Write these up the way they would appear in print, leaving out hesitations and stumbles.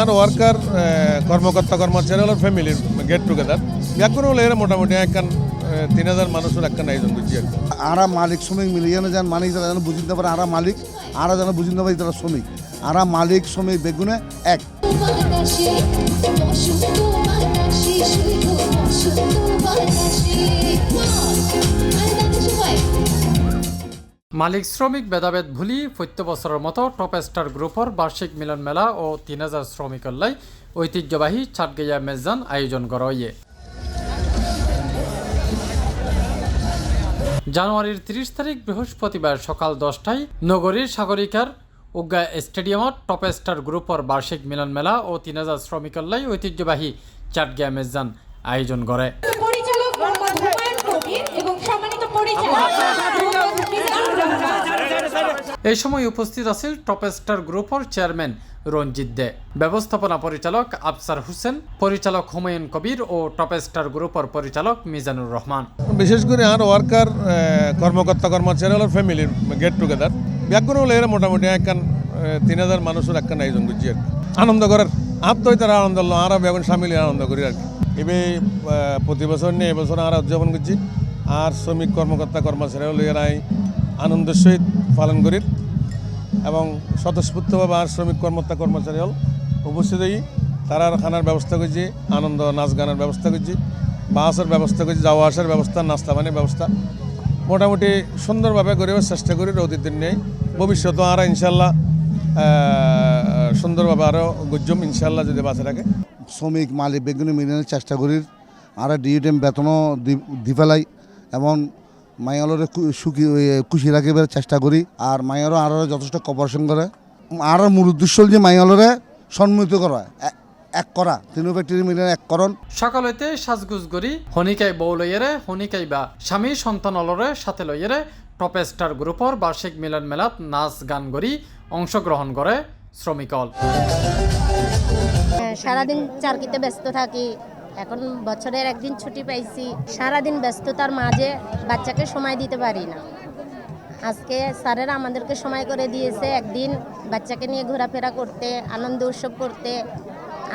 আর worker কর্মকর্তা কর্মচারী ফ্যামিলির গেট টুগেদার ব্যাকুন হলে এরা মোটামুটি একখান 3000 মানুষের একখান আয়োজন করছি আর আরা মালিক শ্রমিক মিলিয়ে যেন মালিক যারা যেন বুঝতে পারে আরা মালিক আরা যেন বুঝতে পারে তারা শ্রমিক আরা মালিক শ্রমিক বেগুনে এক মালিক শ্রমিক ভেদাভেদ ভুলি প্রত্যেক বছরের মতো টপ স্টার গ্রুপের বার্ষিক মিলন মেলা ও 3000 শ্রমিকের লাই ঐতিহ্যবাহী চাটগাইয়া মেজান আয়োজন করা হয়। জানুয়ারির 30 তারিখ বৃহস্পতিবার সকাল 10টায় নগরীর সাগরিকার উগা স্টেডিয়ামত টপ স্টার গ্রুপের বার্ষিক মিলন মেলা ও 3000 শ্রমিকের লাই ঐতিহ্যবাহী চাটগাইয়া মেজান আয়োজন করে। এই সময় উপস্থিত আছেন টপ স্টার গ্রুপের চেয়ারম্যান রঞ্জিত দে, ব্যবস্থাপনা পরিচালক আফসার হোসেন, পরিচালক হুমায়ুন কবির ও টপ স্টার গ্রুপের পরিচালক মিজানুর রহমান। বিশেষ করে আর ওয়ার্কার কর্মকর্তা কর্মচারী ফ্যামিলির গেট টুগেদার ব্যাকুন হলে এরা মোটামুটি একখান 3000 মানুষের একখান আয়োজন করছি আর আনন্দ করার আত্মই তারা আনন্দ হলো আর বেগুন সামিল আনন্দ করি আর কি। এবে প্রতি বছর নিয়ে এবছর আমরা উদযাপন করছি আর শ্রমিক কর্মকর্তা কর্মচারী হলে এরাই আনন্দের সহিত পালন করি এবং স্বতঃস্ফূর্তভাবে আর শ্রমিক কর্মকর্তা কর্মচারী হল উপস্থিত হই তারা খানার ব্যবস্থা করছি, আনন্দ নাচ গানের ব্যবস্থা করছি, বাসের ব্যবস্থা করছি, যাওয়া আসার ব্যবস্থা, নাস্তা পানির ব্যবস্থা মোটামুটি সুন্দরভাবে করিবার চেষ্টা করি। অতীতের নেই ভবিষ্যতে আর ইনশাল্লাহ সুন্দরভাবে আরও গুজম ইনশাল্লাহ যদি বাঁচে রাখে। শ্রমিক মালিক বেগুনে মিলানোর চেষ্টা করি আর ডিউটি বেতনও দি ফেলাই এবং মাইয়ালরে খুশি রাখিবার চেষ্টা করি আর মাইয়ারও আরও যথেষ্ট কপারেশন করে আর মূল উদ্দেশ্য যে মাইয়ালরে সম্মিলিত করা এক করা তিন ব্যক্তির মিলে এক করণ। সকাল হইতে সাজগুজ করি হনিকাই বউ লইয়েরে হনিকাই বা স্বামী সন্তান অলরে সাথে লইয়েরে টপ স্টার গ্রুপের বার্ষিক মিলন মেলাত নাচ গান করি অংশগ্রহণ করে শ্রমিকল। সারাদিন চাকরিতে ব্যস্ত থাকি, এখন বছরের একদিন ছুটি পাইছি, সারাদিন ব্যস্ততার মাঝে বাচ্চাকে সময় দিতে পারি না। আজকে স্যারেরা আমাদেরকে সময় করে দিয়েছে একদিন বাচ্চাকে নিয়ে ঘোরাফেরা করতে, আনন্দ উৎসব করতে।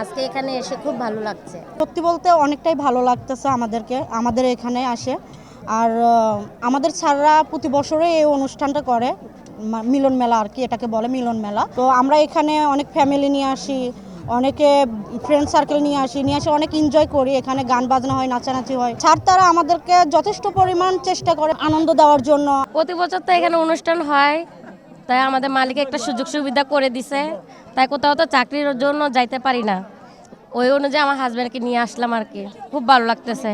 আজকে এখানে এসে খুব ভালো লাগছে। সত্যি বলতে অনেকটাই ভালো লাগতেছে আমাদের এখানে আসে। আর আমাদের স্যাররা প্রতি বছরে এই অনুষ্ঠানটা করে, মিলন মেলা আর কি, এটাকে বলে মিলন মেলা। তো আমরা এখানে অনেক ফ্যামিলি নিয়ে আসি, অনেকে ফ্রেন্ড সার্কেল নিয়ে আসি অনেক এনজয় করি। এখানে গান বাজনা হয়, নাচানাচি হয়। স্যার তারা আমাদেরকে যথেষ্ট পরিমাণ চেষ্টা করে আনন্দ দেওয়ার জন্য। প্রতি বছর তো এখানে অনুষ্ঠান হয়, তাই আমাদের মালিক একটা সুযোগ সুবিধা করে দিছে, তাই কোথাও তো চাকরির জন্য যাইতে পারি না। ওই অনুযায়ী আমার হাজব্যান্ডকে নিয়ে আসলাম আর কি, খুব ভালো লাগতেছে।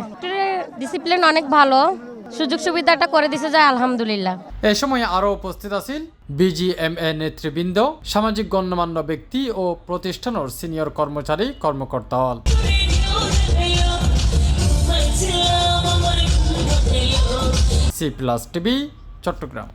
ডিসিপ্লিন অনেক ভালো, সুযোগ সুবিধাটা করে দিছে যায় আলহামদুলিল্লাহ। এই সময় আরও উপস্থিত আছেন বিজিএমএ নেতৃবৃন্দ, সামাজিক গণ্যমান্য ব্যক্তি ও প্রতিষ্ঠানের সিনিয়র কর্মচারী কর্মকর্তা হল। C+ TV, Chittagong.